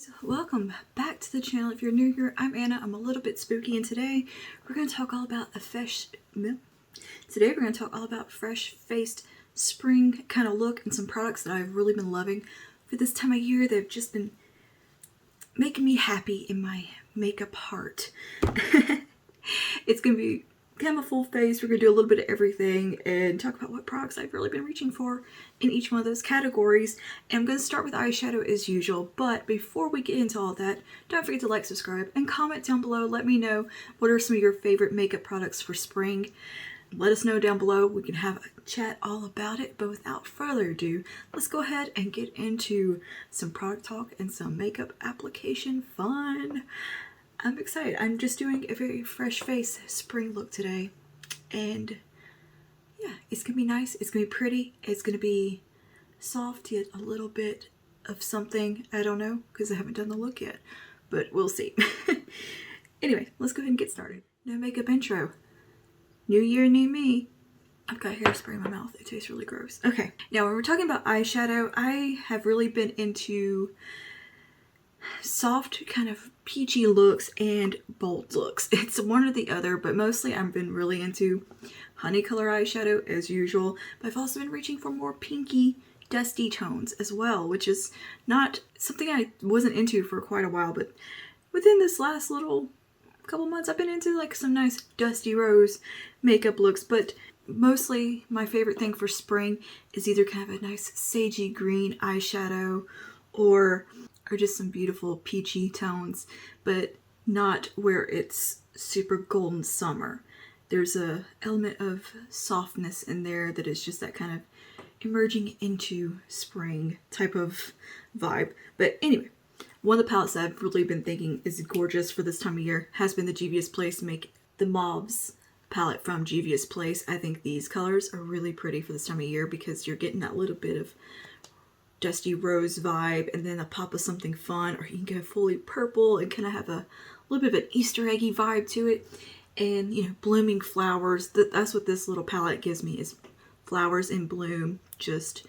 guys, welcome back to the channel. If you're new here, I'm Anna. I'm a little bit spooky, and today we're going to talk all about fresh-faced spring kind of look and some products that I've really been loving for this time of year. They've just been making me happy in my makeup heart. It's going to be kind of a full face. We're going to do a little bit of everything and talk about what products I've really been reaching for in each one of those categories. And I'm going to start with eyeshadow as usual, but before we get into all that, don't forget to like, subscribe, and comment down below. Let me know what are some of your favorite makeup products for spring. Let us know down below. We can have a chat all about it, but without further ado, let's go ahead and get into some product talk and some makeup application fun. I'm excited. I'm just doing a very fresh face spring look today, and yeah, it's gonna be nice, it's gonna be pretty, it's gonna be soft yet a little bit of something. I don't know because I haven't done the look yet, but we'll see. Anyway, let's go ahead and get started. No makeup intro. New year, new me. I've got hairspray in my mouth. It tastes really gross. Okay, now when we're talking about eyeshadow, I have really been into soft kind of peachy looks and bold looks. It's one or the other, but mostly I've been really into honey color eyeshadow as usual, but I've also been reaching for more pinky dusty tones as well, which is not something I wasn't into for quite a while, but within this last little couple months I've been into like some nice dusty rose makeup looks. But mostly my favorite thing for spring is either kind of a nice sagey green eyeshadow or just some beautiful peachy tones, but not where it's super golden summer. There's a element of softness in there that is just that kind of emerging into spring type of vibe. But anyway, one of the palettes that I've really been thinking is gorgeous for this time of year has been the Juvia's Place Make the Mauves palette from Juvia's Place. I think these colors are really pretty for this time of year because you're getting that little bit of dusty rose vibe and then a pop of something fun, or you can go fully purple and kind of have a little bit of an Easter eggy vibe to it, and you know, blooming flowers. That's what this little palette gives me, is flowers in bloom, just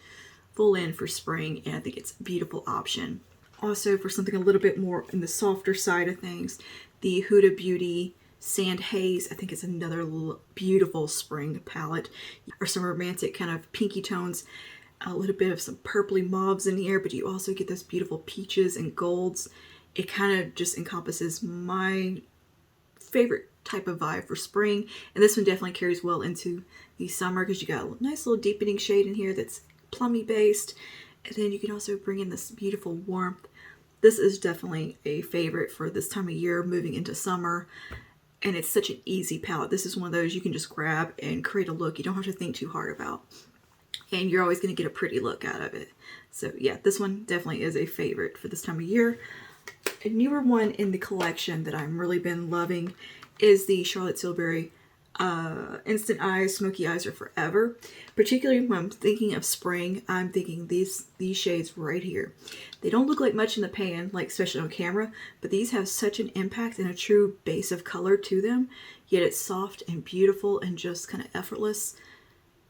full in for spring, and I think it's a beautiful option. Also, for something a little bit more in the softer side of things, the Huda Beauty Sand Haze, I think it's another beautiful spring palette, or some romantic kind of pinky tones. A little bit of some purpley mauves in here, but you also get those beautiful peaches and golds. It kind of just encompasses my favorite type of vibe for spring, and this one definitely carries well into the summer because you got a nice little deepening shade in here that's plummy based, and then you can also bring in this beautiful warmth. This is definitely a favorite for this time of year moving into summer, and it's such an easy palette. This is one of those you can just grab and create a look you don't have to think too hard about, and you're always going to get a pretty look out of it. So yeah, this one definitely is a favorite for this time of year. A newer one in the collection that I've really been loving is the Charlotte Tilbury Instant Eyes Smoky Eyes Are Forever. Particularly when I'm thinking of spring, I'm thinking these shades right here. They don't look like much in the pan, like especially on camera, but these have such an impact and a true base of color to them, yet it's soft and beautiful and just kind of effortless.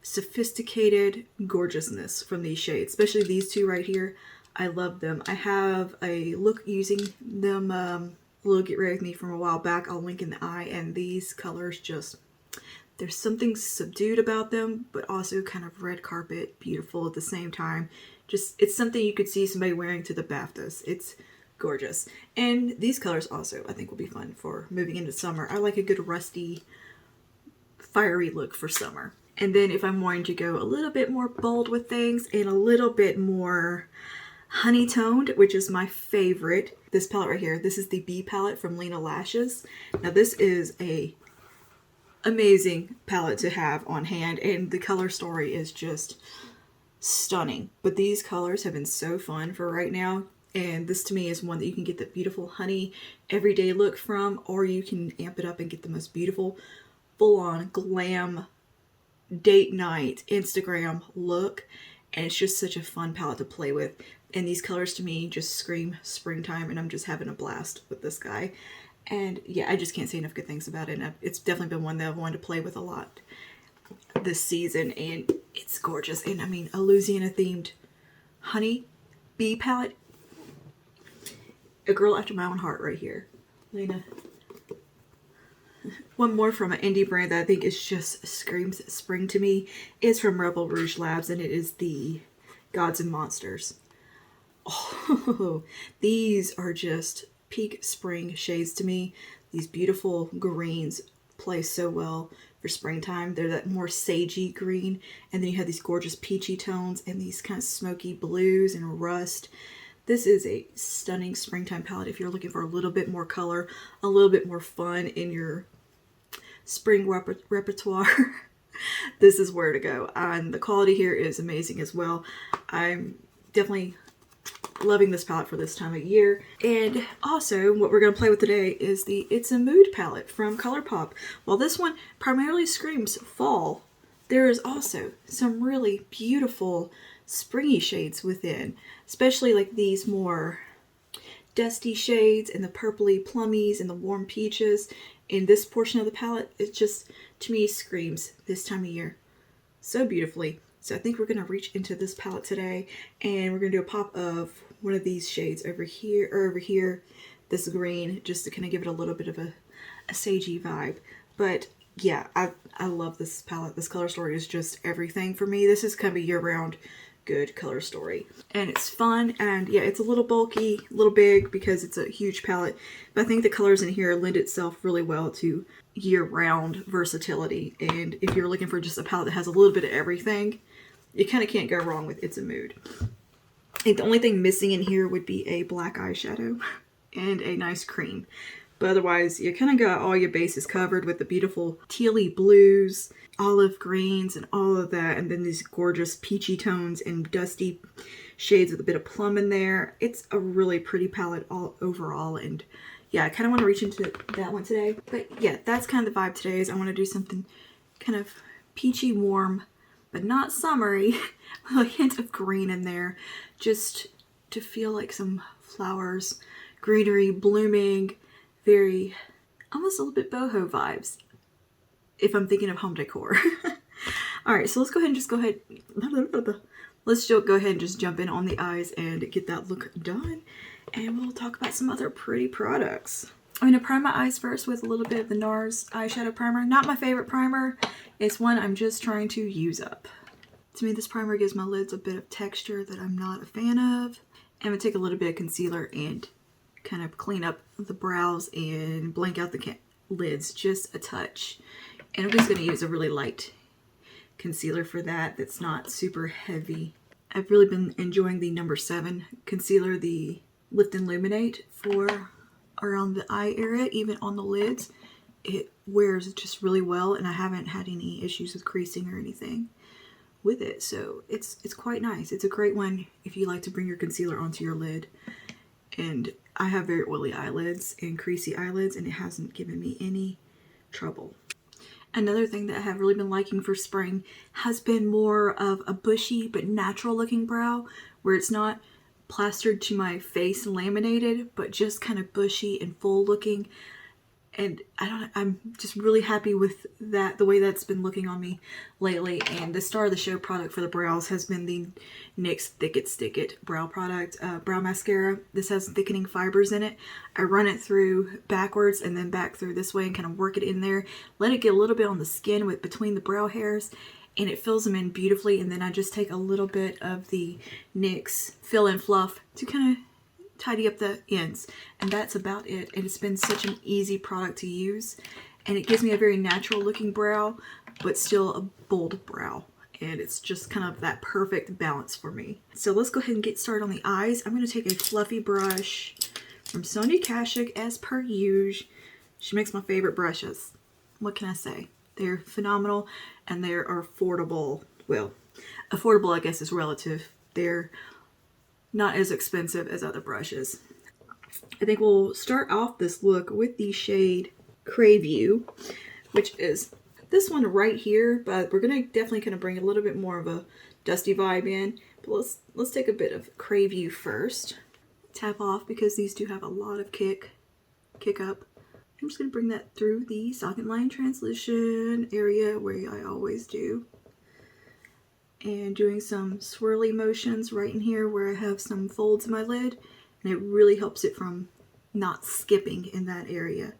Sophisticated gorgeousness from these shades, especially these two right here. I love them. I have a look using them, little Get Ready With Me from a while back. I'll link in the eye, and these colors just, there's something subdued about them, but also kind of red carpet beautiful at the same time. Just, it's something you could see somebody wearing to the BAFTAs. It's gorgeous. And these colors also I think will be fun for moving into summer. I like a good rusty, fiery look for summer. And then if I'm wanting to go a little bit more bold with things and a little bit more honey toned, which is my favorite, this palette right here, this is the B palette from Lena Lashes. Now this is a amazing palette to have on hand, and the color story is just stunning. But these colors have been so fun for right now, and this to me is one that you can get the beautiful honey everyday look from, or you can amp it up and get the most beautiful full-on glam date night Instagram look, and it's just such a fun palette to play with. And these colors to me just scream springtime, and I'm just having a blast with this guy. And yeah, I just can't say enough good things about it, and it's definitely been one that I've wanted to play with a lot this season, and it's gorgeous. And I mean, a Louisiana themed honey bee palette a girl after my own heart right here. Lena. One more from an indie brand that I think is just screams spring to me is from Rebel Rouge Labs, and it is the Gods and Monsters. Oh, these are just peak spring shades to me. These beautiful greens play so well for springtime. They're that more sagey green, and then you have these gorgeous peachy tones and these kind of smoky blues and rust. This is a stunning springtime palette if you're looking for a little bit more color, a little bit more fun in your spring repertoire. This is where to go. And the quality here is amazing as well. I'm definitely loving this palette for this time of year. And also what we're going to play with today is the It's a Mood palette from ColourPop. While this one primarily screams fall, there is also some really beautiful springy shades within, especially like these more dusty shades and the purpley plummies and the warm peaches in this portion of the palette. It just, to me, screams this time of year so beautifully. So I think we're going to reach into this palette today, and we're going to do a pop of one of these shades over here, or over here, this green, just to kind of give it a little bit of a sagey vibe. But yeah, I love this palette. This color story is just everything for me. This is kind of a year-round good color story, and it's fun, and yeah, it's a little bulky, a little big because it's a huge palette, but I think the colors in here lend itself really well to year-round versatility. And if you're looking for just a palette that has a little bit of everything, you kind of can't go wrong with It's a Mood. I think the only thing missing in here would be a black eyeshadow and a nice cream. But otherwise, you kind of got all your bases covered with the beautiful tealy blues, olive greens, and all of that. And then these gorgeous peachy tones and dusty shades with a bit of plum in there. It's a really pretty palette all overall. And yeah, I kind of want to reach into that one today. But yeah, that's kind of the vibe today. Is I want to do something kind of peachy, warm, but not summery, with a hint of green in there, just to feel like some flowers, greenery, blooming, very, almost a little bit boho vibes, if I'm thinking of home decor. All right, so let's go ahead and just let's go ahead and just jump in on the eyes and get that look done, and we'll talk about some other pretty products. I'm going to prime my eyes first with a little bit of the NARS eyeshadow primer. Not my favorite primer. It's one I'm just trying to use up. To me, this primer gives my lids a bit of texture that I'm not a fan of. I'm going to take a little bit of concealer and kind of clean up the brows and blank out the lids just a touch. And I'm just going to use a really light concealer for that, that's not super heavy. I've really been enjoying the number 7 concealer, the Lift and Illuminate, for around the eye area, even on the lids. It wears just really well, and I haven't had any issues with creasing or anything with it, so it's quite nice. It's a great one if you like to bring your concealer onto your lid. And I have very oily eyelids and creasy eyelids, and it hasn't given me any trouble. Another thing that I have really been liking for spring has been more of a bushy but natural looking brow, where it's not plastered to my face and laminated, but just kind of bushy and full looking. And I'm just really happy with that, the way that's been looking on me lately. And the star of the show product for the brows has been the NYX Thick It Stick It brow product, brow mascara. This has thickening fibers in it. I run it through backwards and then back through this way and kind of work it in there. Let it get a little bit on the skin between the brow hairs, and it fills them in beautifully. And then I just take a little bit of the NYX Fill and Fluff to kind of tidy up the ends, and that's about it. And it's been such an easy product to use, and it gives me a very natural looking brow but still a bold brow, and it's just kind of that perfect balance for me. So let's go ahead and get started on the eyes. I'm going to take a fluffy brush from Sonia Kashuk, as per usual. She makes my favorite brushes. What can I say? They're phenomenal, and they are affordable. Well, affordable I guess is relative. They're not as expensive as other brushes. I think we'll start off this look with the shade Crave You, which is this one right here, but we're gonna definitely kind of bring a little bit more of a dusty vibe in. But let's take a bit of Crave You first. Tap off, because these do have a lot of kick up. I'm just gonna bring that through the socket line transition area where I always do. And doing some swirly motions right in here where I have some folds in my lid, and it really helps it from not skipping in that area.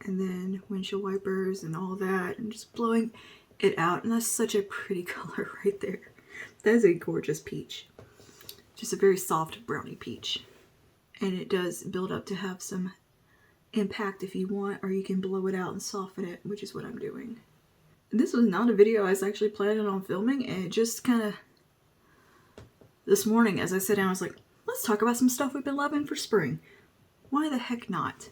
And then windshield wipers and all that, and just blowing it out. And that's such a pretty color right there. That is a gorgeous peach. Just a very soft brownie peach. And it does build up to have some impact if you want, or you can blow it out and soften it, which is what I'm doing. This was not a video I was actually planning on filming, and it just kind of, this morning as I sat down, I was like, let's talk about some stuff we've been loving for spring. Why the heck not?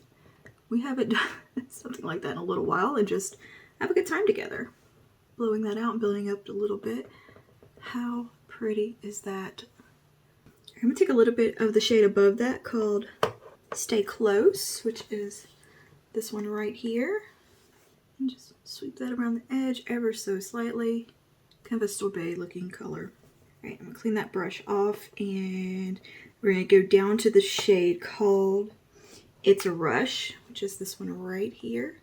We haven't done something like that in a little while, and just have a good time together. Blowing that out and building up a little bit. How pretty is that? I'm going to take a little bit of the shade above that called Stay Close, which is this one right here. And just sweep that around the edge ever so slightly. Kind of a sorbet looking color. Alright, I'm going to clean that brush off, and we're going to go down to the shade called It's a Rush, which is this one right here.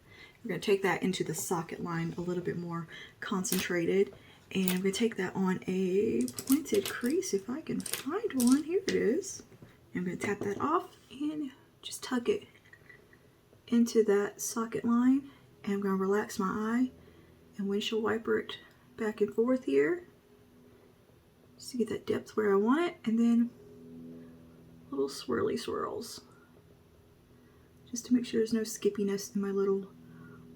We're going to take that into the socket line a little bit more concentrated. And I'm going to take that on a pointed crease, if I can find one. Here it is. I'm going to tap that off and just tuck it into that socket line. And I'm going to relax my eye and windshield wiper it back and forth here, just to get that depth where I want it. And then little swirly swirls, just to make sure there's no skippiness in my little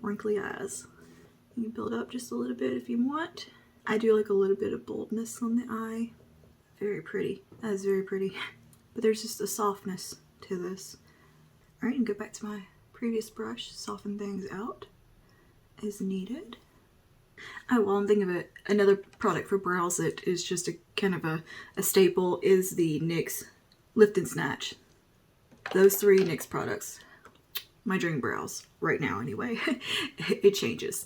wrinkly eyes. You can build up just a little bit if you want. I do like a little bit of boldness on the eye. Very pretty. That is very pretty. But there's just a softness to this. Alright, and go back to my previous brush. Soften things out as needed. Oh, well, I'm thinking of it. Another product for brows that is just a kind of a staple is the NYX Lift and Snatch. Those three NYX products. My dream brows. Right now, anyway. It changes.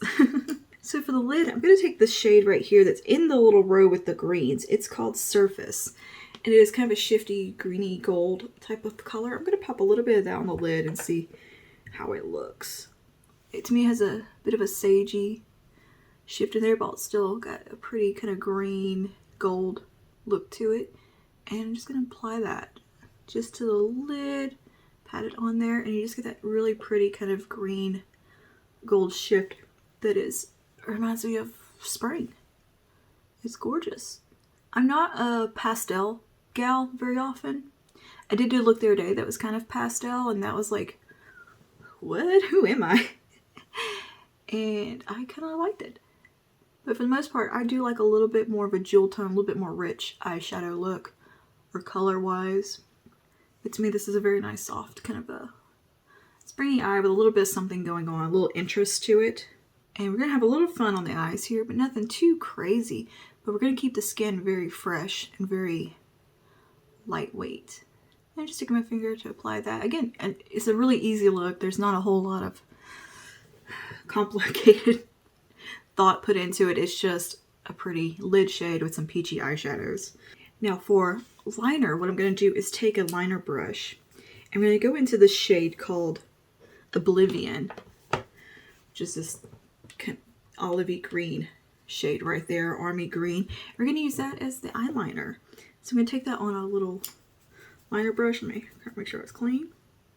So for the lid, I'm going to take this shade right here that's in the little row with the greens. It's called Surface. And it is kind of a shifty, greeny gold type of color. I'm going to pop a little bit of that on the lid and see how it looks. It, to me, has a bit of a sagey shift in there, but it's still got a pretty kind of green, gold look to it. And I'm just going to apply that just to the lid, pat it on there, and you just get that really pretty kind of green, gold shift that reminds me of spring. It's gorgeous. I'm not a pastel gal very often. I did do a look the other day that was kind of pastel, and that was like, what? Who am I? And I kind of liked it. But for the most part, I do like a little bit more of a jewel tone, a little bit more rich eyeshadow look, or color-wise. But to me, this is a very nice, soft, kind of a springy eye with a little bit of something going on, a little interest to it. And we're going to have a little fun on the eyes here, but nothing too crazy. But we're going to keep the skin very fresh and very lightweight. And just taking my finger to apply that. Again, it's a really easy look. There's not a whole lot of complicated thought put into it. It's just a pretty lid shade with some peachy eyeshadows. Now for liner, what I'm going to do is take a liner brush. I'm going to go into the shade called Oblivion, which is this olivey green shade right there, army green. We're going to use that as the eyeliner. So I'm going to take that on a little liner brush. Let me make sure it's clean.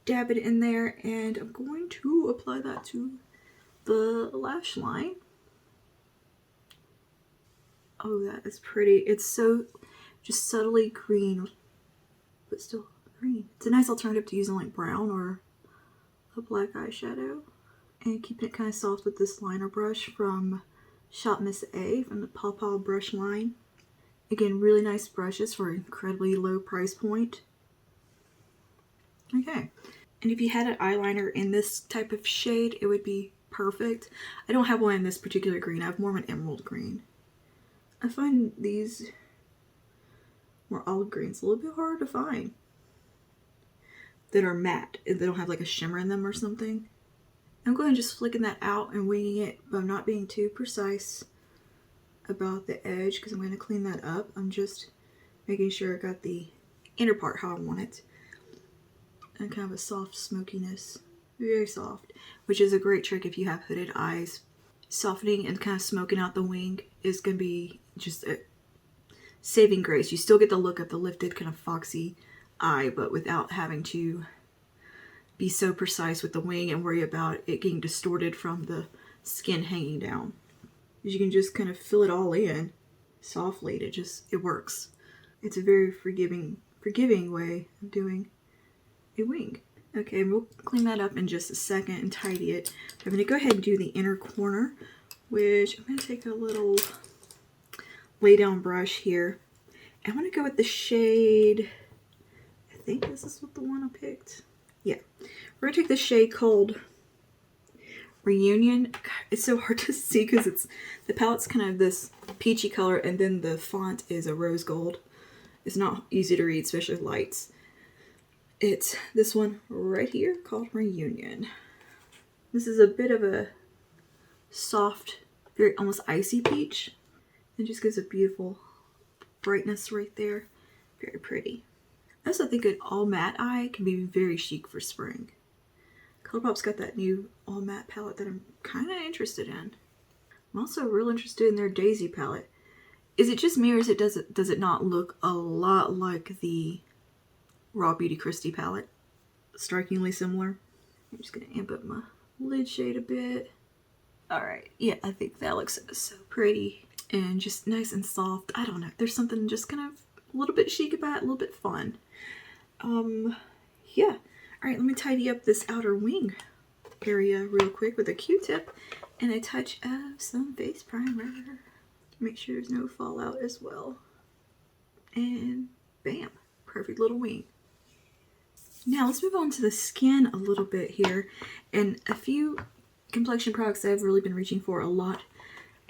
Dab it in there, and I'm going to apply that to the lash line. Oh, that is pretty. It's so just subtly green, but still green. It's a nice alternative to using like brown or a black eyeshadow. And keeping it kind of soft with this liner brush from Shop Miss A from the Paw Paw brush line. Again, really nice brushes for an incredibly low price point. Okay. And if you had an eyeliner in this type of shade, it would be perfect. I don't have one in this particular green. I have more of an emerald green. I find these more olive greens a little bit hard to find that are matte and they don't have like a shimmer in them or something. I'm going to just flicking that out and winging it, but I'm not being too precise about the edge because I'm going to clean that up. I'm just making sure I got the inner part how I want it. And kind of a soft smokiness, very soft, which is a great trick if you have hooded eyes. Softening and kind of smoking out the wing is going to be just a saving grace. You still get the look of the lifted kind of foxy eye, but without having to be so precise with the wing and worry about it getting distorted from the skin hanging down. You can just kind of fill it all in softly. It works. It's a very forgiving way of doing a wing. Okay, we'll clean that up in just a second and tidy it. I'm going to go ahead and do the inner corner, which I'm going to take a little lay down brush here. I want to go with the shade, I think this is what the one I picked. Yeah, we're going to take the shade called Reunion. God, it's so hard to see because the palette's kind of this peachy color and then the font is a rose gold. It's not easy to read, especially with lights. It's this one right here called Reunion. This is a bit of a soft, very almost icy peach. It just gives a beautiful brightness right there. Very pretty. I also think an all matte eye can be very chic for spring. Colourpop's got that new all matte palette that I'm kind of interested in. I'm also real interested in their Daisy palette. Is it just me or does it not look a lot like the Raw Beauty Kristi palette? Strikingly similar. I'm just going to amp up my lid shade a bit. Alright, yeah, I think that looks so pretty and just nice and soft. I don't know, there's something just kind of a little bit chic about it, a little bit fun. Yeah. Alright, let me tidy up this outer wing area real quick with a Q-tip and a touch of some face primer. Make sure there's no fallout as well. And bam, perfect little wing. Now let's move on to the skin a little bit here. And a few complexion products I've really been reaching for a lot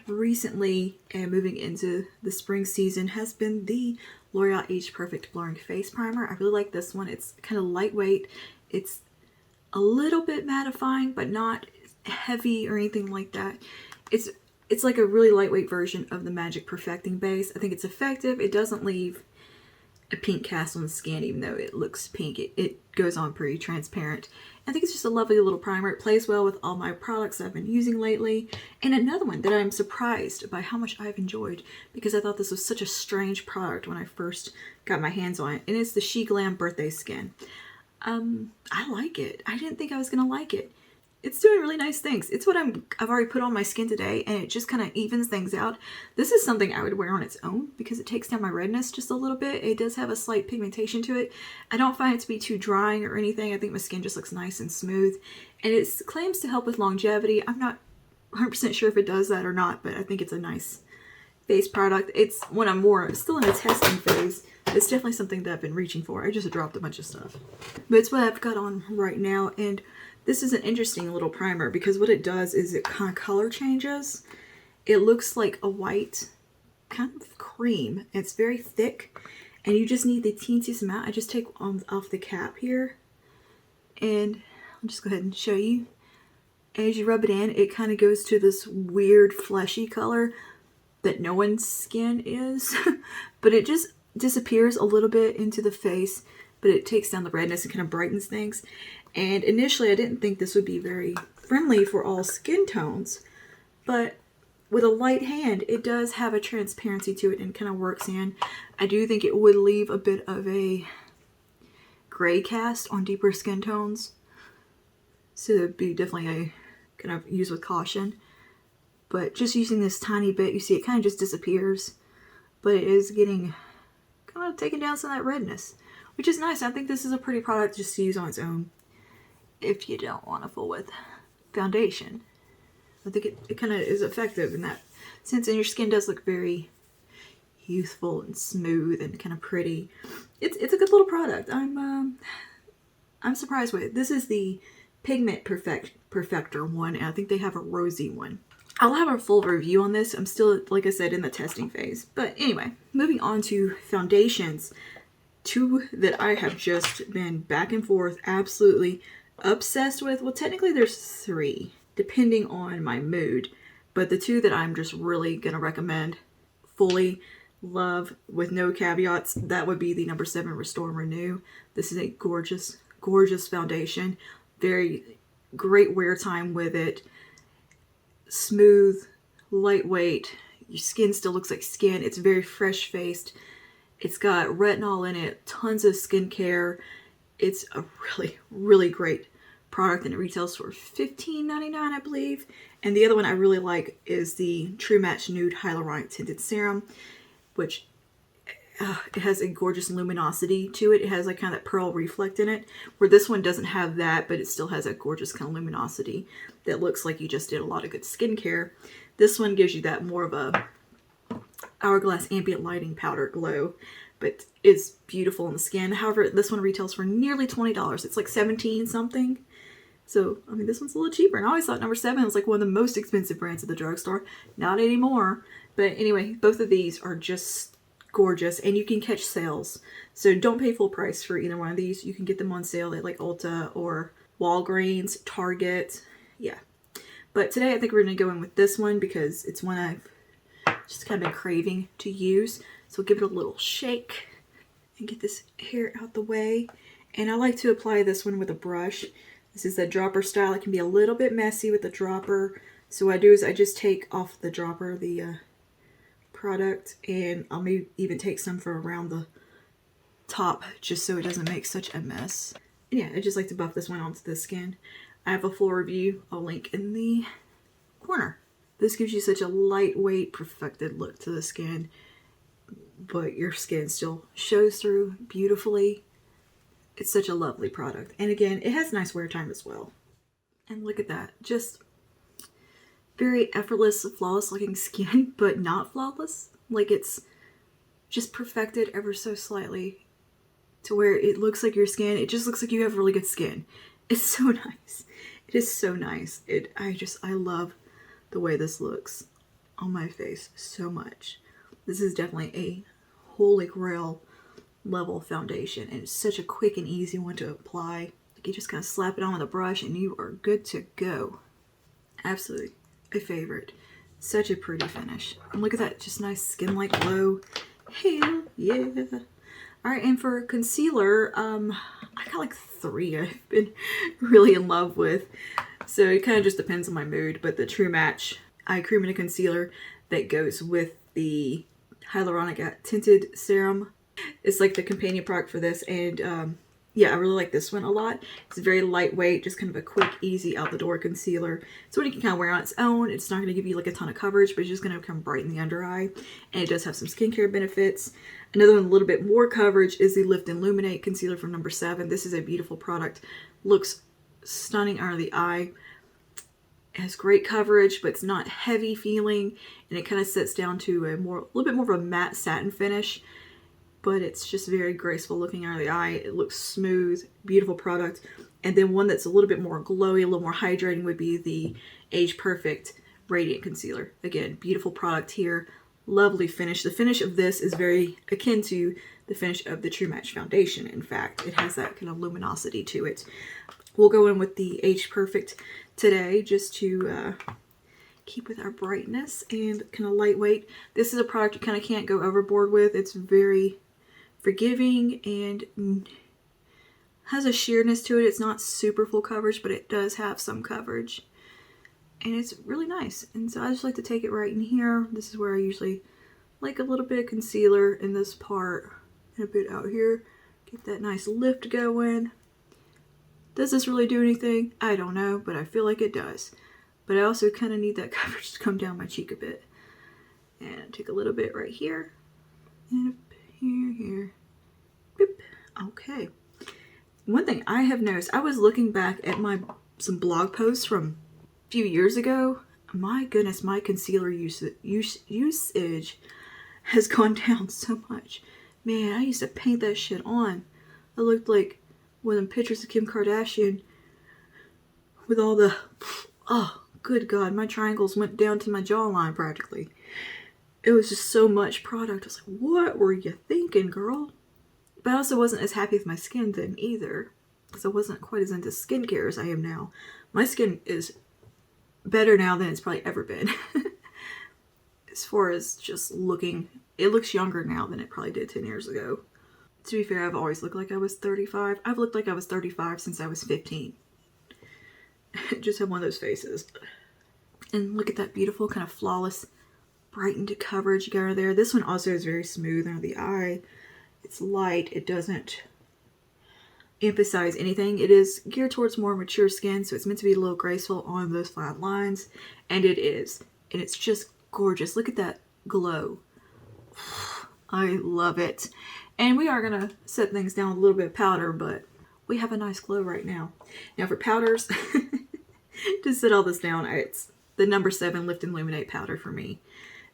recently and moving into the spring season has been the L'Oreal Age Perfect Blurring Face Primer. I really like this one. It's kind of lightweight. It's a little bit mattifying, but not heavy or anything like that. It's like a really lightweight version of the Magic Perfecting Base. I think it's effective. It doesn't leave a pink cast on the skin, even though it looks pink. It goes on pretty transparent. I think it's just a lovely little primer. It plays well with all my products I've been using lately. And another one that I'm surprised by how much I've enjoyed, because I thought this was such a strange product when I first got my hands on it. And it's the She Glam Birthday Skin. I like it. I didn't think I was going to like it. It's doing really nice things. It's what I've already put on my skin today, and it just kind of evens things out. This is something I would wear on its own because it takes down my redness just a little bit. It does have a slight pigmentation to it. I don't find it to be too drying or anything. I think my skin just looks nice and smooth, and it claims to help with longevity. I'm not 100% sure if it does that or not, but I think it's a nice face product. It's when I'm still in a testing phase. It's definitely something that I've been reaching for. I just dropped a bunch of stuff, but it's what I've got on right now. And this is an interesting little primer because what it does is it kind of color changes. It looks like a white kind of cream. It's very thick and you just need the teensiest amount. I just take off the cap here and I'll just go ahead and show you. As you rub it in, it kind of goes to this weird fleshy color that no one's skin is, but it just disappears a little bit into the face, but it takes down the redness and kind of brightens things. And initially I didn't think this would be very friendly for all skin tones, but with a light hand, it does have a transparency to it and kind of works in. I do think it would leave a bit of a gray cast on deeper skin tones. So it would be definitely a kind of use with caution. But just using this tiny bit, you see it kind of just disappears. But it is getting kind of taking down some of that redness, which is nice. I think this is a pretty product just to use on its own if you don't want to fool with foundation. I think it kind of is effective in that sense, and your skin does look very youthful and smooth and kind of pretty. It's a good little product. I'm surprised with it. This is the Pigment Perfector one, and I think they have a rosy one. I'll have a full review on this. I'm still, like I said, in the testing phase. But anyway, moving on to foundations. Two that I have just been back and forth absolutely obsessed with. Well, technically there's three, depending on my mood. But the two that I'm just really going to recommend, fully love with no caveats, that would be the number 7 Restore and Renew. This is a gorgeous, gorgeous foundation. Very great wear time with it. Smooth, lightweight. Your skin still looks like skin. It's very fresh faced. It's got retinol in it, tons of skincare. It's a really, really great product, and it retails for $15.99, I believe. And the other one I really like is the True Match Nude Hyaluronic Tinted Serum, which it has a gorgeous luminosity to it. It has like kind of that pearl reflect in it, where this one doesn't have that, but it still has a gorgeous kind of luminosity that looks like you just did a lot of good skincare. This one gives you that more of a hourglass ambient lighting powder glow, but it's beautiful on the skin. However, this one retails for nearly $20. It's like 17 something. So, I mean, this one's a little cheaper. And I always thought number 7 was like one of the most expensive brands at the drugstore. Not anymore. But anyway, both of these are just gorgeous, and you can catch sales. So don't pay full price for either one of these. You can get them on sale at like Ulta or Walgreens, Target. Yeah. But today I think we're going to go in with this one because it's one I've just kind of been craving to use. So we'll give it a little shake and get this hair out the way. And I like to apply this one with a brush. This is a dropper style. It can be a little bit messy with the dropper. So what I do is I just take off the dropper, the product, and I'll maybe even take some for around the top just so it doesn't make such a mess. And yeah, I just like to buff this one onto the skin. I have a full review. I'll link in the corner. This gives you such a lightweight, perfected look to the skin, but your skin still shows through beautifully. It's such a lovely product. And again, it has nice wear time as well. And look at that. Just very effortless, flawless looking skin, but not flawless. Like it's just perfected ever so slightly to where it looks like your skin. It just looks like you have really good skin. It's so nice. It is so nice. I love the way this looks on my face so much. This is definitely a holy grail level foundation, and it's such a quick and easy one to apply. Like you just kind of slap it on with a brush and you are good to go. Absolutely a favorite. Such a pretty finish. And look at that, just nice skin-like glow. Hell yeah. Alright, and for concealer, I got like 3 I've been really in love with. So it kind of just depends on my mood, but the True Match Eye Cream and a Concealer that goes with the Hyaluronic Tinted Serum. It's like the companion product for this, and yeah, I really like this one a lot. It's very lightweight, just kind of a quick, easy, out-the-door concealer. So you can kind of wear on its own. It's not going to give you like a ton of coverage, but it's just going to kind of brighten the under eye. And it does have some skincare benefits. Another one, a little bit more coverage, is the Lift and Illuminate Concealer from number 7. This is a beautiful product. Looks stunning under the eye. It has great coverage, but it's not heavy feeling. And it kind of sets down to a little bit more of a matte satin finish. But it's just very graceful looking under the eye. It looks smooth, beautiful product. And then one that's a little bit more glowy, a little more hydrating would be the Age Perfect Radiant Concealer. Again, beautiful product here. Lovely finish. The finish of this is very akin to the finish of the True Match Foundation. In fact, it has that kind of luminosity to it. We'll go in with the Age Perfect today just to keep with our brightness and kind of lightweight. This is a product you kind of can't go overboard with. It's very forgiving and has a sheerness to it. It's not super full coverage, but it does have some coverage. And it's really nice. And so I just like to take it right in here. This is where I usually like a little bit of concealer in this part and a bit out here. Get that nice lift going. Does this really do anything? I don't know, but I feel like it does. But I also kind of need that coverage to come down my cheek a bit. And take a little bit right here. And here. Boop. Okay. One thing I have noticed, I was looking back at some blog posts from a few years ago. My goodness, my concealer usage has gone down so much. Man, I used to paint that shit on. I looked like one of them pictures of Kim Kardashian with all the, oh, good God, my triangles went down to my jawline practically. It was just so much product. I was like, what were you thinking, girl? But I also wasn't as happy with my skin then either, because I wasn't quite as into skincare as I am now. My skin is better now than it's probably ever been. As far as just looking, it looks younger now than it probably did 10 years ago. To be fair, I've always looked like I was 35. I've looked like I was 35 since I was 15. Just have one of those faces. And look at that beautiful kind of flawless brightened coverage you got under there. This one also is very smooth under the eye. It's light. It doesn't emphasize anything. It is geared towards more mature skin, so it's meant to be a little graceful on those flat lines, and it is. And it's just gorgeous. Look at that glow. I love it. And we are going to set things down with a little bit of powder, but we have a nice glow right now. Now for powders, to set all this down, it's the number 7 Lift and Illuminate powder for me.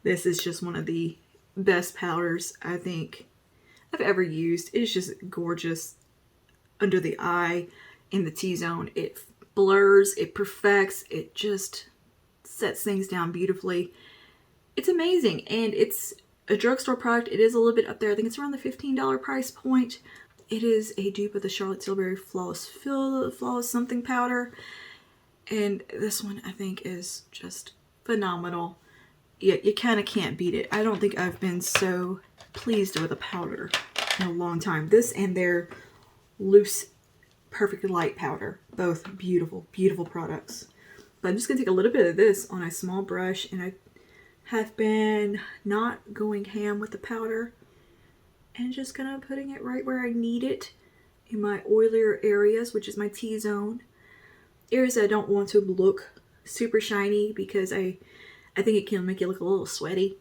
This is just one of the best powders I think I've ever used. It is just gorgeous under the eye, in the T-zone. It blurs, it perfects, it just sets things down beautifully. It's amazing, and it's a drugstore product. It is a little bit up there. I think it's around the $15 price point. It is a dupe of the Charlotte Tilbury Flawless Something powder, and this one I think is just phenomenal. You kind of can't beat it. I don't think I've been so pleased with a powder in a long time. This and their loose Perfect Light powder, both beautiful, beautiful products. But I'm just gonna take a little bit of this on a small brush, and I have been not going ham with the powder, and just kind of putting it right where I need it in my oilier areas, which is my T-zone. Areas that I don't want to look super shiny, because I think it can make you look a little sweaty,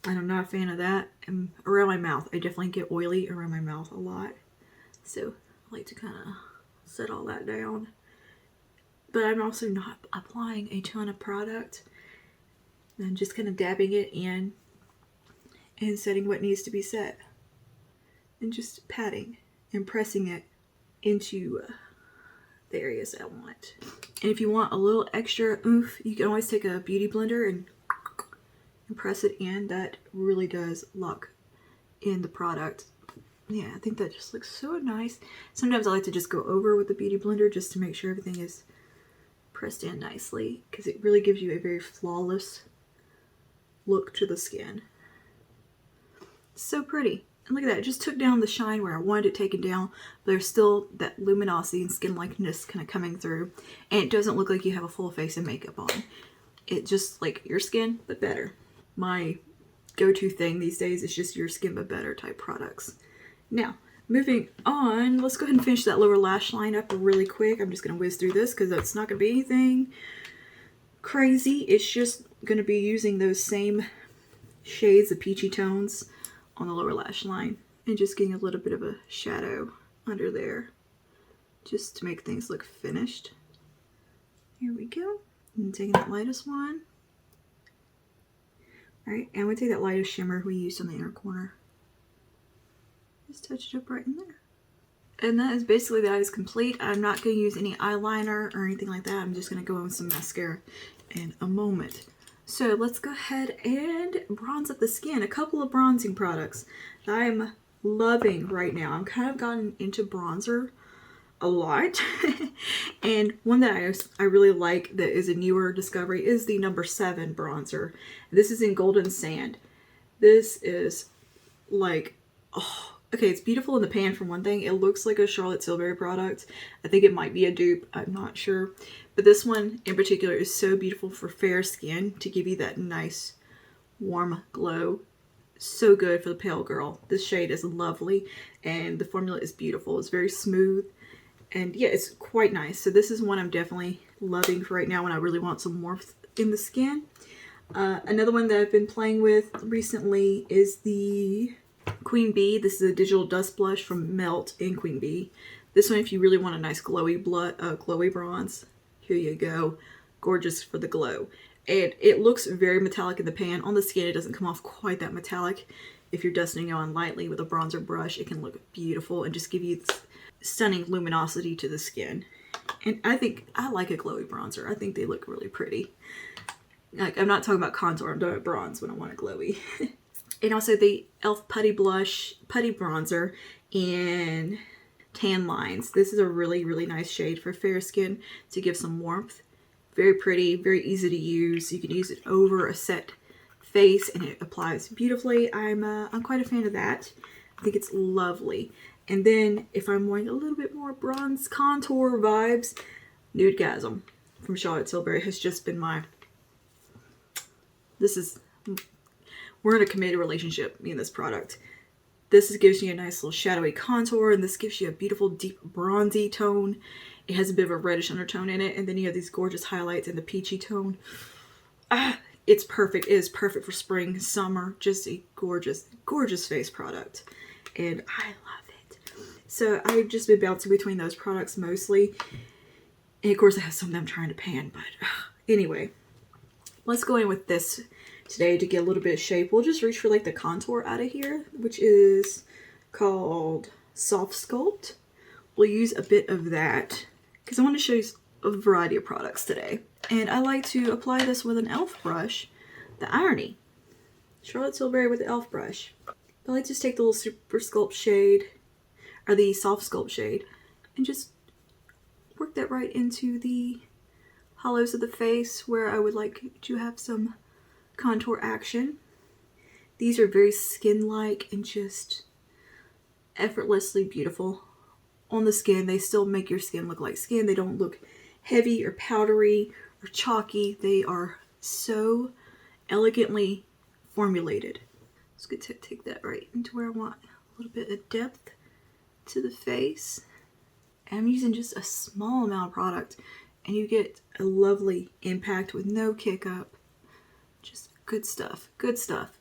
and I'm not a fan of that. And around my mouth, I definitely get oily around my mouth a lot, so I like to kind of set all that down. But I'm also not applying a ton of product. I'm just kind of dabbing it in and setting what needs to be set, and just patting and pressing it into the areas I want. And if you want a little extra oomph, you can always take a beauty blender and press it in. That really does lock in the product. Yeah, I think that just looks so nice. Sometimes I like to just go over with the beauty blender just to make sure everything is pressed in nicely, because it really gives you a very flawless look to the skin. So pretty. And look at that, it just took down the shine where I wanted it taken down, but there's still that luminosity and skin likeness kind of coming through, and it doesn't look like you have a full face of makeup on. It just like your skin, but better. My go-to thing these days is just your skin but better type products. Now, moving on, let's go ahead and finish that lower lash line up really quick. I'm just going to whiz through this because it's not going to be anything crazy. It's just going to be using those same shades of peachy tones on the lower lash line, and just getting a little bit of a shadow under there just to make things look finished. Here we go. And taking that lightest one. Alright, and we take that lightest shimmer we used on the inner corner. Just touch it up right in there. And that is basically the eye is complete. I'm not going to use any eyeliner or anything like that. I'm just going to go in with some mascara in a moment. So let's go ahead and bronze up the skin. A couple of bronzing products that I'm loving right now. I'm kind of gotten into bronzer a lot. And one that I really like that is a newer discovery is the number 7 bronzer. This is in Golden Sand. This is like, oh, okay, it's beautiful in the pan for one thing. It looks like a Charlotte Tilbury product. I think it might be a dupe. I'm not sure. But this one in particular is so beautiful for fair skin to give you that nice warm glow. So good for the pale girl. This shade is lovely and the formula is beautiful. It's very smooth. And yeah, it's quite nice. So this is one I'm definitely loving for right now when I really want some warmth in the skin. Another one that I've been playing with recently is the Queen Bee. This is a digital dust blush from Melt in Queen Bee. This one, if you really want a nice glowy bronze, here you go. Gorgeous for the glow. And it looks very metallic in the pan. On the skin, it doesn't come off quite that metallic. If you're dusting it on lightly with a bronzer brush, it can look beautiful and just give you this stunning luminosity to the skin. And I like a glowy bronzer. I think they look really pretty. Like, I'm not talking about contour, I'm talking about bronze when I want it glowy. And also the e.l.f. Putty Bronzer in Tan Lines. This is a really, really nice shade for fair skin to give some warmth. Very pretty, very easy to use. You can use it over a set face and it applies beautifully. I'm quite a fan of that. I think it's lovely. And then if I'm wanting a little bit more bronze contour vibes, Nudegasm from Charlotte Tilbury has just been we're in a committed relationship, me and this product. This gives you a nice little shadowy contour, and this gives you a beautiful deep bronzy tone. It has a bit of a reddish undertone in it, and then you have these gorgeous highlights in the peachy tone. It's perfect. It is perfect for spring, summer. Just a gorgeous, gorgeous face product. And I love it. So I've just been bouncing between those products mostly. And of course I have some that I'm trying to pan, but anyway. Let's go in with this today to get a little bit of shape. We'll just reach for like the contour out of here, which is called Soft Sculpt. We'll use a bit of that because I want to show you a variety of products today. And I like to apply this with an e.l.f. brush, the Irony. Charlotte Tilbury with the e.l.f. brush. I like to just take the little Super Sculpt shade, or the Soft Sculpt shade, and just work that right into the hollows of the face where I would like to have some contour action. These are very skin-like and just effortlessly beautiful on the skin. They still make your skin look like skin. They don't look heavy or powdery or chalky. They are so elegantly formulated. It's good to take that right into where I want a little bit of depth to the face. And I'm using just a small amount of product and you get a lovely impact with no kick up. Just good stuff. Good stuff.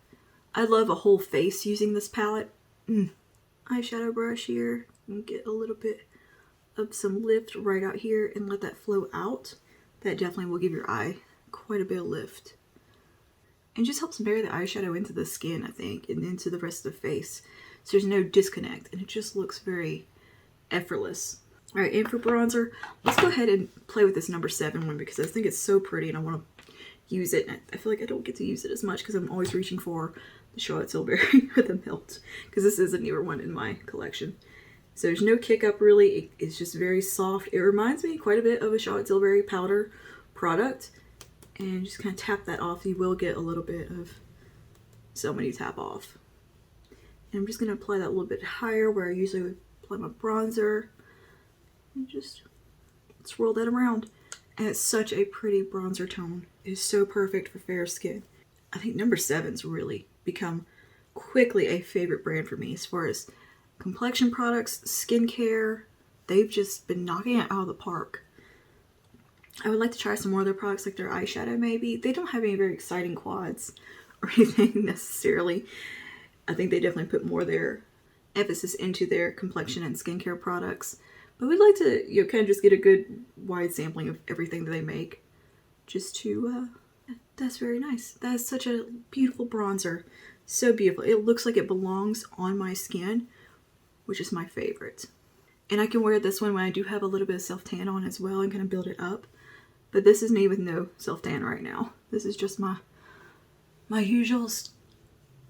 I love a whole face using this palette. Eyeshadow brush here and get a little bit of some lift right out here and let that flow out. That definitely will give your eye quite a bit of lift. And just helps bury the eyeshadow into the skin, I think, and into the rest of the face. So there's no disconnect and it just looks very effortless. Alright, and for bronzer, let's go ahead and play with this number 7 one because I think it's so pretty and I want to use it. And I feel like I don't get to use it as much because I'm always reaching for the Charlotte Tilbury with a melt because this is a newer one in my collection. So there's no kick up really. It's just very soft. It reminds me quite a bit of a Charlotte Tilbury powder product. And just kind of tap that off. You will get a little bit of so many tap off. And I'm just going to apply that a little bit higher where I usually would apply my bronzer. And just swirl that around. And it's such a pretty bronzer tone. It is so perfect for fair skin. I think number 7's really become quickly a favorite brand for me as far as complexion products, skincare. They've just been knocking it out of the park. I would like to try some more of their products, like their eyeshadow maybe. They don't have any very exciting quads or anything necessarily. I think they definitely put more of their emphasis into their complexion and skincare products. But we'd like to, kind of just get a good wide sampling of everything that they make. Just to, that's very nice. That is such a beautiful bronzer. So beautiful. It looks like it belongs on my skin, which is my favorite. And I can wear this one when I do have a little bit of self-tan on as well and kind of build it up. But this is me with no self-tan right now. This is just my usual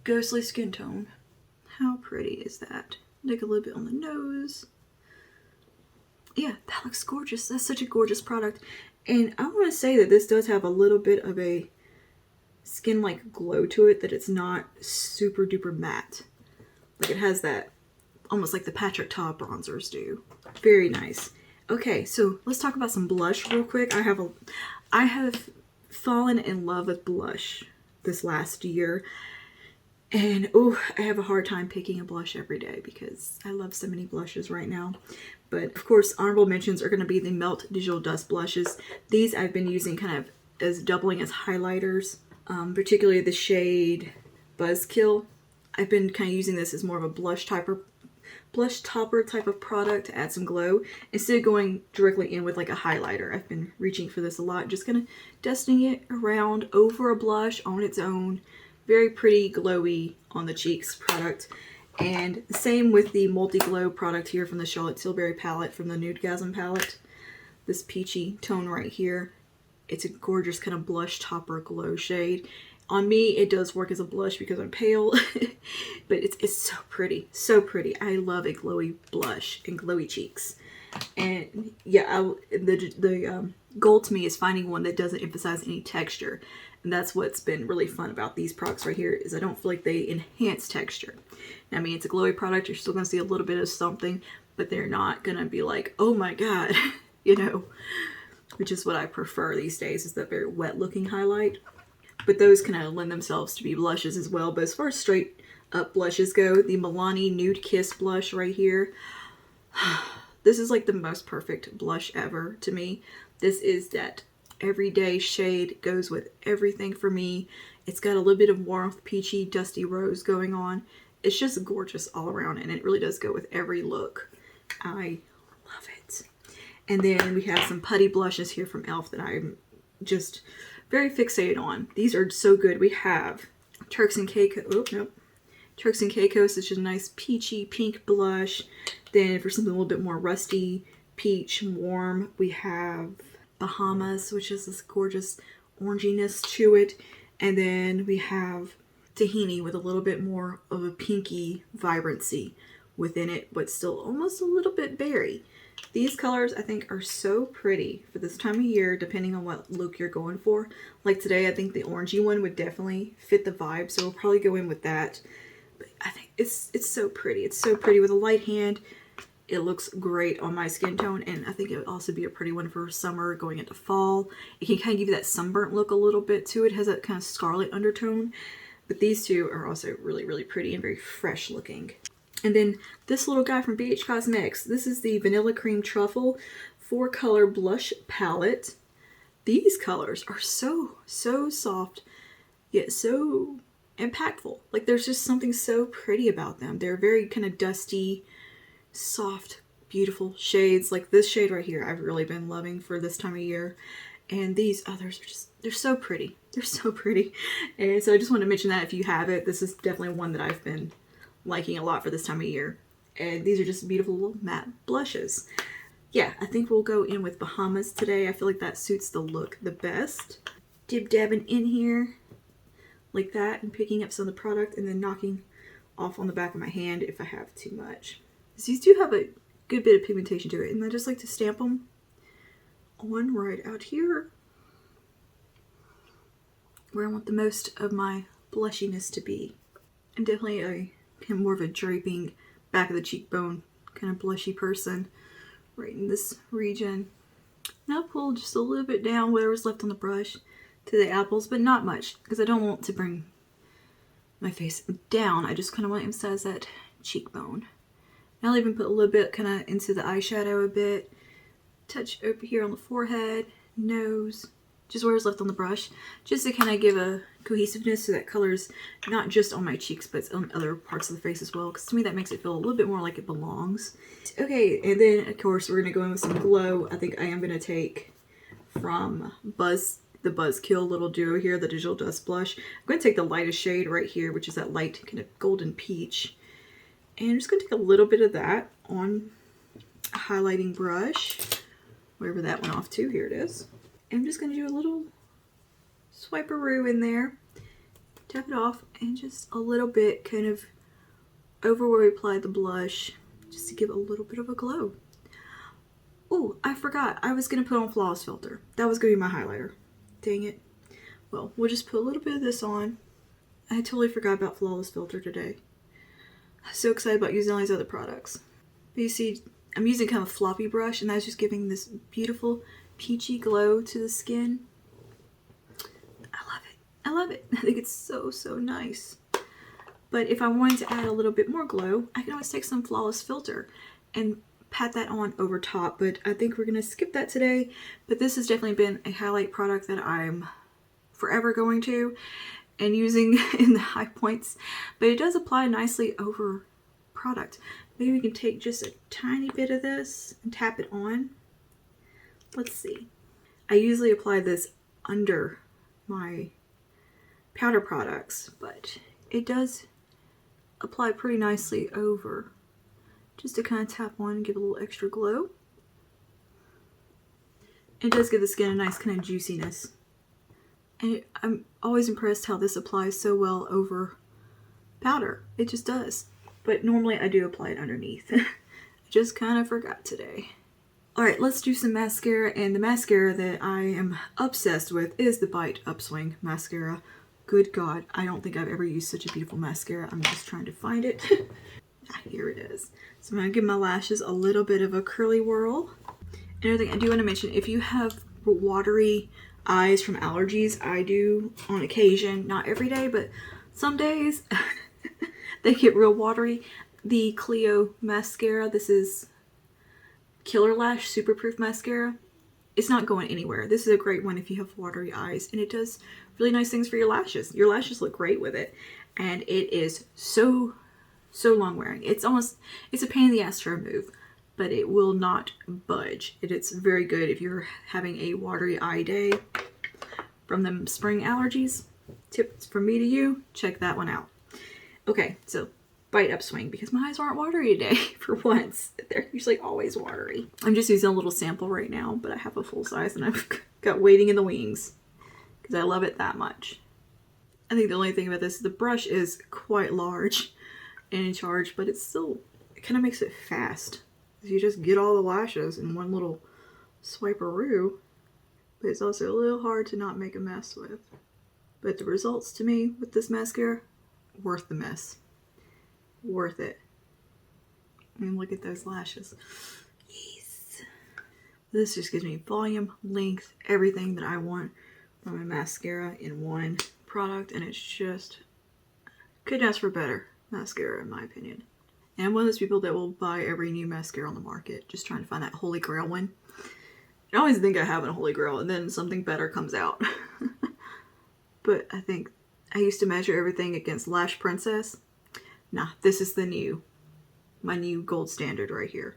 ghostly skin tone. How pretty is that? Take a little bit on the nose. Yeah, that looks gorgeous. That's such a gorgeous product. And I want to say that this does have a little bit of a skin-like glow to it, that it's not super duper matte. Like it has that, almost like the Patrick Ta bronzers do. Very nice. Okay, so let's talk about some blush real quick. I have fallen in love with blush this last year. And I have a hard time picking a blush every day because I love so many blushes right now. But of course, honorable mentions are going to be the Melt Digital Dust blushes. These I've been using kind of as doubling as highlighters, particularly the shade Buzzkill. I've been kind of using this as more of a blush topper type of product to add some glow instead of going directly in with like a highlighter. I've been reaching for this a lot, just kind of dusting it around over a blush on its own. Very pretty, glowy on the cheeks product. And the same with the Multi Glow product here from the Charlotte Tilbury palette, from the Nudegasm palette. This peachy tone right here. It's a gorgeous kind of blush topper glow shade. On me, it does work as a blush because I'm pale, but it's so pretty, so pretty. I love a glowy blush and glowy cheeks. And yeah, the goal to me is finding one that doesn't emphasize any texture. And that's what's been really fun about these products right here, is I don't feel like they enhance texture. I mean, it's a glowy product. You're still going to see a little bit of something, but they're not going to be like, oh my God, which is what I prefer these days, is that very wet looking highlight. but those kind of lend themselves to be blushes as well. But as far as straight up blushes go, the Milani Nude Kiss blush right here, this is like the most perfect blush ever to me. This is that everyday shade, goes with everything for me. It's got a little bit of warmth, peachy, dusty rose going on. It's just gorgeous all around, and it really does go with every look. I love it. And then we have some putty blushes here from e.l.f. that I'm just very fixated on. These are so good. We have Turks and Caicos. Oh, nope. Turks and Caicos, which is a nice peachy pink blush. Then for something a little bit more rusty, peach, warm, we have Bahamas, which is this gorgeous oranginess to it. And then we have Tahini with a little bit more of a pinky vibrancy within it, but still almost a little bit berry. These colors I think are so pretty for this time of year, depending on what look you're going for. Like today, I think the orangey one would definitely fit the vibe, so we'll probably go in with that. But I think it's so pretty. It's so pretty with a light hand. It looks great on my skin tone, and I think it would also be a pretty one for summer going into fall. It can kind of give you that sunburnt look a little bit too. It has that kind of scarlet undertone, but these two are also really, really pretty and very fresh looking. And then this little guy from BH Cosmetics. This is the Vanilla Cream Truffle 4-color blush palette. These colors are so soft, yet so impactful. Like there's just something so pretty about them. They're very kind of dusty, soft, beautiful shades. Like this shade right here, I've really been loving for this time of year. And these others are just, they're so pretty. They're so pretty. And so I just want to mention that if you have it, this is definitely one that I've been liking a lot for this time of year. And these are just beautiful little matte blushes. Yeah, I think we'll go in with Bahamas today. I feel like that suits the look the best. Dib-dabbing in here like that and picking up some of the product and then knocking off on the back of my hand if I have too much. These do have a good bit of pigmentation to it, and I just like to stamp them on right out here where I want the most of my blushiness to be. I'm definitely more of a draping back of the cheekbone kind of blushy person right in this region. Now pull just a little bit down whatever's left on the brush to the apples, but not much because I don't want to bring my face down. I just kind of want to emphasize that cheekbone. I'll even put a little bit kind of into the eyeshadow a bit. Touch over here on the forehead, nose, just where it's left on the brush, just to kind of give a cohesiveness so that color's not just on my cheeks, but it's on other parts of the face as well, because to me that makes it feel a little bit more like it belongs. Okay, and then of course we're going to go in with some glow. I think I am going to take from the Buzzkill little duo here, the Digital Dust Blush. I'm going to take the lightest shade right here, which is that light kind of golden peach. And I'm just going to take a little bit of that on a highlighting brush, wherever that went off to. Here it is. And I'm just going to do a little swiperoo in there, tap it off, and just a little bit kind of over where we applied the blush, just to give it a little bit of a glow. Oh, I forgot. I was going to put on Flawless Filter. That was going to be my highlighter. Dang it. Well, we'll just put a little bit of this on. I totally forgot about Flawless Filter today. I'm so excited about using all these other products. But you see, I'm using kind of a floppy brush, and that's just giving this beautiful peachy glow to the skin. I love it. I love it. I think it's so nice. But if I wanted to add a little bit more glow, I can always take some Flawless Filter and pat that on over top. But I think we're going to skip that today. But this has definitely been a highlight product that I'm forever going to and using in the high points. But it does apply nicely over product. Maybe we can take just a tiny bit of this and tap it on. Let's see. I usually apply this under my powder products, but it does apply pretty nicely over, just to kind of tap on and give a little extra glow. It does give the skin a nice kind of juiciness. And I'm always impressed how this applies so well over powder. It just does. But normally I do apply it underneath. I just kind of forgot today. Alright, let's do some mascara, and the mascara that I am obsessed with is the Bite Upswing Mascara. Good God, I don't think I've ever used such a beautiful mascara. I'm just trying to find it. Here it is. So I'm going to give my lashes a little bit of a curly whirl. Another thing I do want to mention, if you have watery eyes from allergies. I do on occasion, not every day, but some days they get real watery. The Clio mascara, this is Killer Lash Superproof Mascara. It's not going anywhere. This is a great one if you have watery eyes, and it does really nice things for your lashes. Your lashes look great with it, and it is so long wearing. It's a pain in the ass to remove, but it will not budge. It's very good if you're having a watery eye day from them spring allergies. Tips from me to you, check that one out. Okay, so bite upswing, because my eyes aren't watery today for once. They're usually always watery. I'm just using a little sample right now, but I have a full size and I've got waiting in the wings because I love it that much. I think the only thing about this, the brush is quite large and in charge, but it's still, it kind of makes it fast. You just get all the lashes in one little swiperoo, but it's also a little hard to not make a mess with. But the results to me with this mascara, worth the mess. Worth it. I mean, look at those lashes. Yes. This just gives me volume, length, everything that I want from a mascara in one product, and it's just, couldn't ask for better mascara in my opinion. And I'm one of those people that will buy every new mascara on the market, just trying to find that holy grail one. I always think I have a holy grail, and then something better comes out. But I think I used to measure everything against Lash Princess. Nah, this is my new gold standard right here.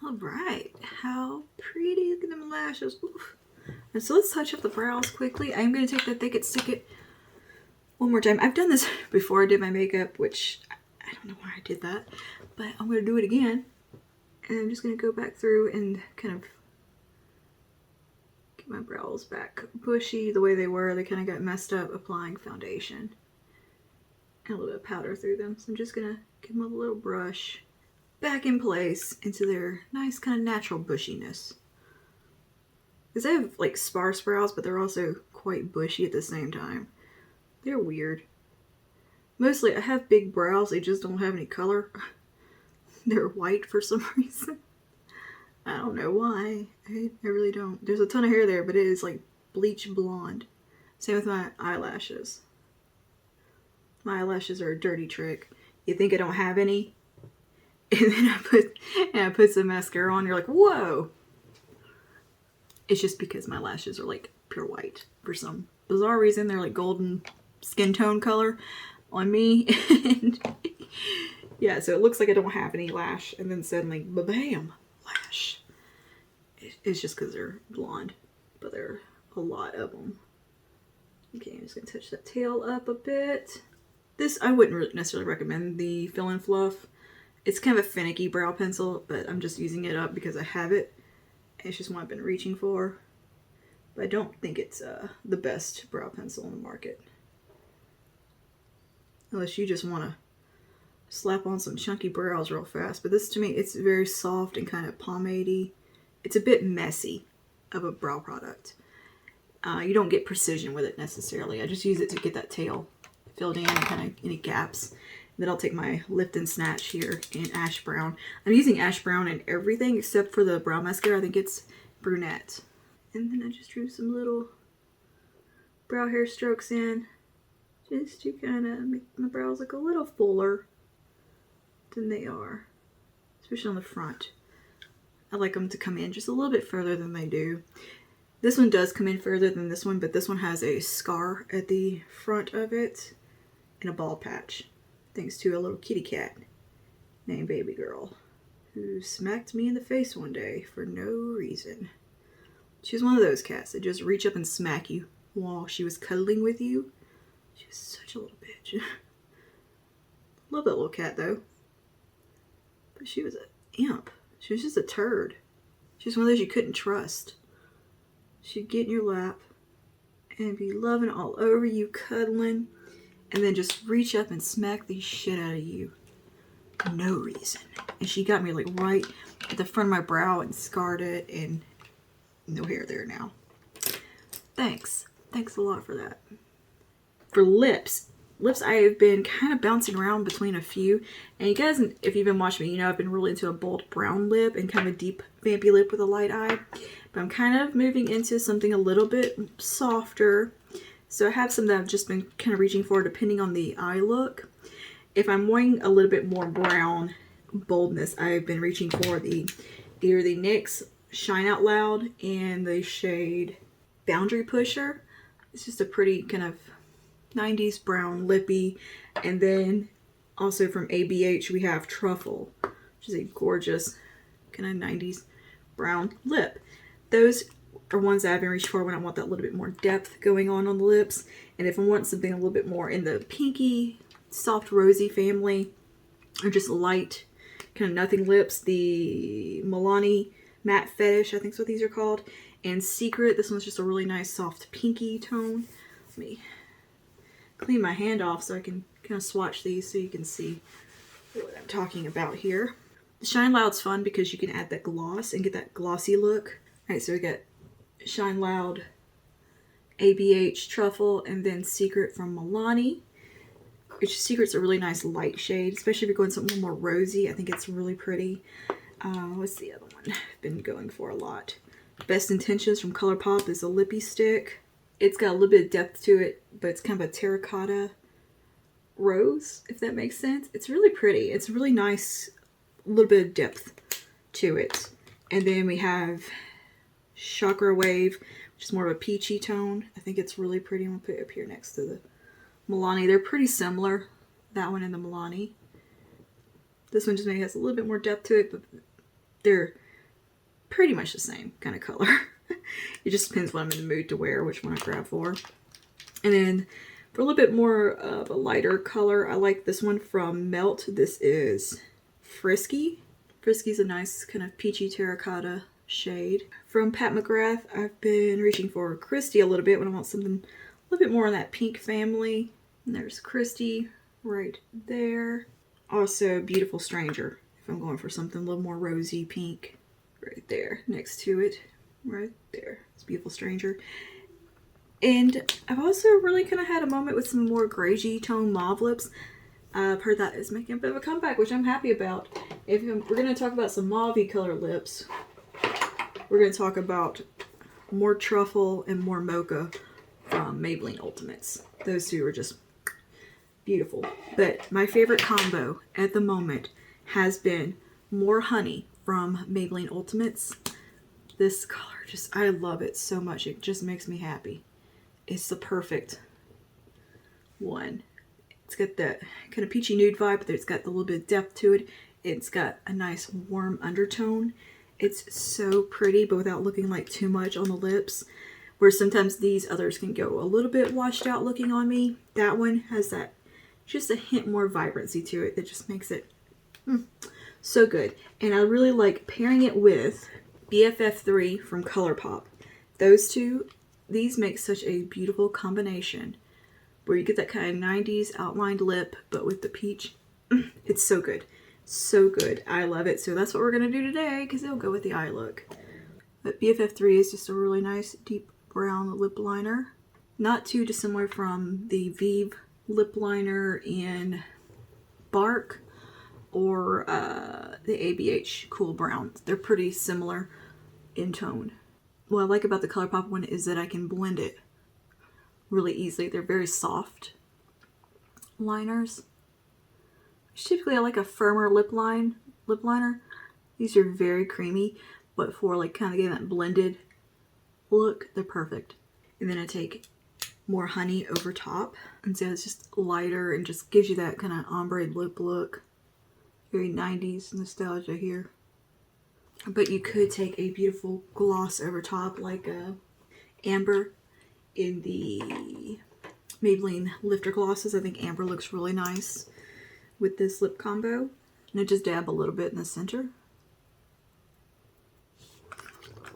All right, how pretty, look at them lashes. Oof. And so let's touch up the brows quickly. I'm going to take the Thick It Stick It one more time. I've done this before I did my makeup, which I don't know why I did that, but I'm going to do it again. And I'm just going to go back through and kind of get my brows back bushy the way they were. They kind of got messed up applying foundation. And a little bit of powder through them. So I'm just going to give them a little brush back in place into their nice kind of natural bushiness. Because they have like sparse brows, but they're also quite bushy at the same time. They're weird. Mostly I have big brows, they just don't have any color. They're white for some reason. I don't know why. I really don't. There's a ton of hair there, but it is like bleach blonde. Same with my eyelashes. My eyelashes are a dirty trick. You think I don't have any? And then I put some mascara on, you're like, whoa! It's just because my lashes are like pure white. For some bizarre reason, they're like golden skin tone color on me. And yeah, so it looks like I don't have any lash, and then suddenly, ba-bam, lash. It's just because they're blonde, but there are a lot of them. Okay, I'm just going to touch that tail up a bit. This, I wouldn't necessarily recommend the Fill and Fluff. It's kind of a finicky brow pencil, but I'm just using it up because I have it. It's just what I've been reaching for. But I don't think it's the best brow pencil on the market. Unless you just want to slap on some chunky brows real fast. But this, to me, it's very soft and kind of pomade-y. It's a bit messy of a brow product. You don't get precision with it necessarily. I just use it to get that tail filled in, kind of any gaps. Then I'll take my Lift and Snatch here in Ash Brown. I'm using Ash Brown in everything except for the brow mascara. I think it's brunette. And then I just drew some little brow hair strokes in, just to kind of make my brows look a little fuller than they are, especially on the front. I like them to come in just a little bit further than they do. This one does come in further than this one, but this one has a scar at the front of it and a bald patch, thanks to a little kitty cat named Baby Girl, who smacked me in the face one day for no reason. She's one of those cats that just reach up and smack you while she was cuddling with you. She was such a little bitch. Love that little cat though. But she was an imp. She was just a turd. She was one of those you couldn't trust. She'd get in your lap and be loving all over you, cuddling, and then just reach up and smack the shit out of you for no reason. And she got me like right at the front of my brow and scarred it, and no hair there now. Thanks. Thanks a lot for that. For lips, Lips, I have been kind of bouncing around between a few. And you guys, if you've been watching me, you know I've been really into a bold brown lip and kind of a deep vampy lip with a light eye. But I'm kind of moving into something a little bit softer. So I have some that I've just been kind of reaching for depending on the eye look. If I'm wanting a little bit more brown boldness, I've been reaching for either the NYX Shine Out Loud and the shade Boundary Pusher. It's just a pretty kind of 90s brown lippy. And then also from ABH we have Truffle, which is a gorgeous kind of 90s brown lip. Those are ones that I've been reaching for when I want that little bit more depth going on the lips. And if I want something a little bit more in the pinky, soft rosy family, or just light kind of nothing lips, the Milani Matte Fetish, I think is what these are called, and Secret. This one's just a really nice soft pinky tone. Let me clean my hand off so I can kind of swatch these so you can see what I'm talking about here. The Shine Loud's fun because you can add that gloss and get that glossy look. Alright, so we got Shine Loud, ABH, Truffle, and then Secret from Milani. Which Secret's a really nice light shade, especially if you're going something more rosy. I think it's really pretty. What's the other one I've been going for a lot? Best Intentions from ColourPop is a lippy stick. It's got a little bit of depth to it, but it's kind of a terracotta rose, if that makes sense. It's really pretty. It's really nice, a little bit of depth to it. And then we have Chakra Wave, which is more of a peachy tone. I think it's really pretty. I'm going to put it up here next to the Milani. They're pretty similar, that one and the Milani. This one just maybe has a little bit more depth to it, but they're pretty much the same kind of color. It just depends what I'm in the mood to wear, which one I grab for. And then for a little bit more of a lighter color, I like this one from Melt. This is Frisky. Frisky's a nice kind of peachy terracotta shade. From Pat McGrath, I've been reaching for Christy a little bit when I want something a little bit more in that pink family. And there's Christy right there. Also Beautiful Stranger, if I'm going for something a little more rosy pink. Right there, next to it. Right there. It's Beautiful Stranger. And I've also really kind of had a moment with some more gragey tone mauve lips. I've heard that is making a bit of a comeback, which I'm happy about. If we're going to talk about some mauve-y color lips, we're going to talk about more Truffle and more Mocha from Maybelline Ultimates. Those two are just beautiful. But my favorite combo at the moment has been More Honey from Maybelline Ultimates. This color just, I love it so much. It just makes me happy. It's the perfect one. It's got that kind of peachy nude vibe, but it's got a little bit of depth to it. It's got a nice warm undertone. It's so pretty, but without looking like too much on the lips. Where sometimes these others can go a little bit washed out looking on me. That one has that just a hint more vibrancy to it that just makes it so good. And I really like pairing it with BFF3 from ColourPop. Those two, these make such a beautiful combination where you get that kind of 90s outlined lip, but with the peach. It's so good. So good. I love it. So that's what we're going to do today because it'll go with the eye look. But BFF3 is just a really nice deep brown lip liner. Not too dissimilar from the Vive lip liner in Bark or the ABH Cool Brown. They're pretty similar in tone. What I like about the ColourPop one is that I can blend it really easily. They're very soft liners. Typically I like a firmer lip liner. These are very creamy, but for like kind of getting that blended look, they're perfect. And then I take More Honey over top, and so it's just lighter and just gives you that kind of ombre lip look. Very 90s nostalgia here. But you could take a beautiful gloss over top like Amber in the Maybelline Lifter Glosses. I think Amber looks really nice with this lip combo. And I just dab a little bit in the center.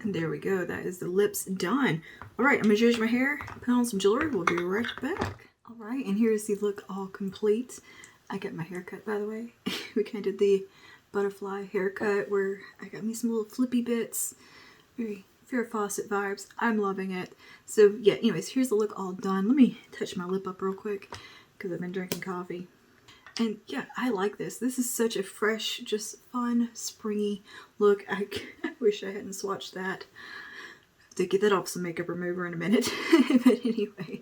And there we go. That is the lips done. All right, I'm going to zhuzh my hair, put on some jewelry. We'll be right back. All right, and here's the look all complete. I got my hair cut, by the way. We kind of did the butterfly haircut where I got me some little flippy bits. Very Farrah Fawcett vibes. I'm loving it. So yeah, anyways, here's the look all done. Let me touch my lip up real quick because I've been drinking coffee. And yeah, I like this. This is such a fresh, just fun, springy look. I wish I hadn't swatched that. To get that off some makeup remover in a minute. But anyway,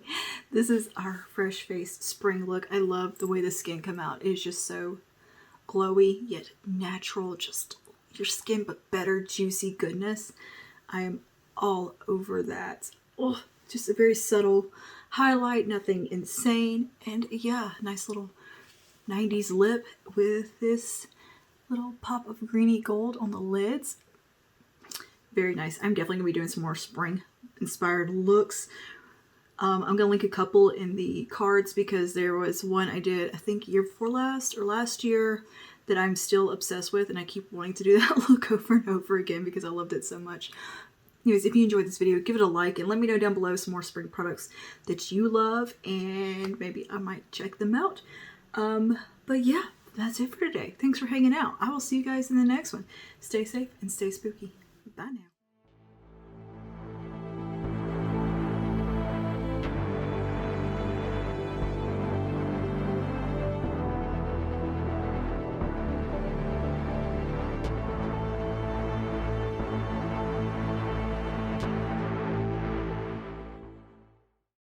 this is our fresh faced spring look. I love the way the skin come out. It is just so glowy yet natural, just your skin but better juicy goodness. I am all over that. Oh, just a very subtle highlight, nothing insane. And yeah, nice little 90s lip with this little pop of greeny gold on the lids. Very nice. I'm definitely going to be doing some more spring inspired looks. I'm going to link a couple in the cards because there was one I did, I think year before last or last year, that I'm still obsessed with, and I keep wanting to do that look over and over again because I loved it so much. Anyways, if you enjoyed this video, give it a like and let me know down below some more spring products that you love, and maybe I might check them out. But yeah, that's it for today. Thanks for hanging out. I will see you guys in the next one. Stay safe and stay spooky. Bye now.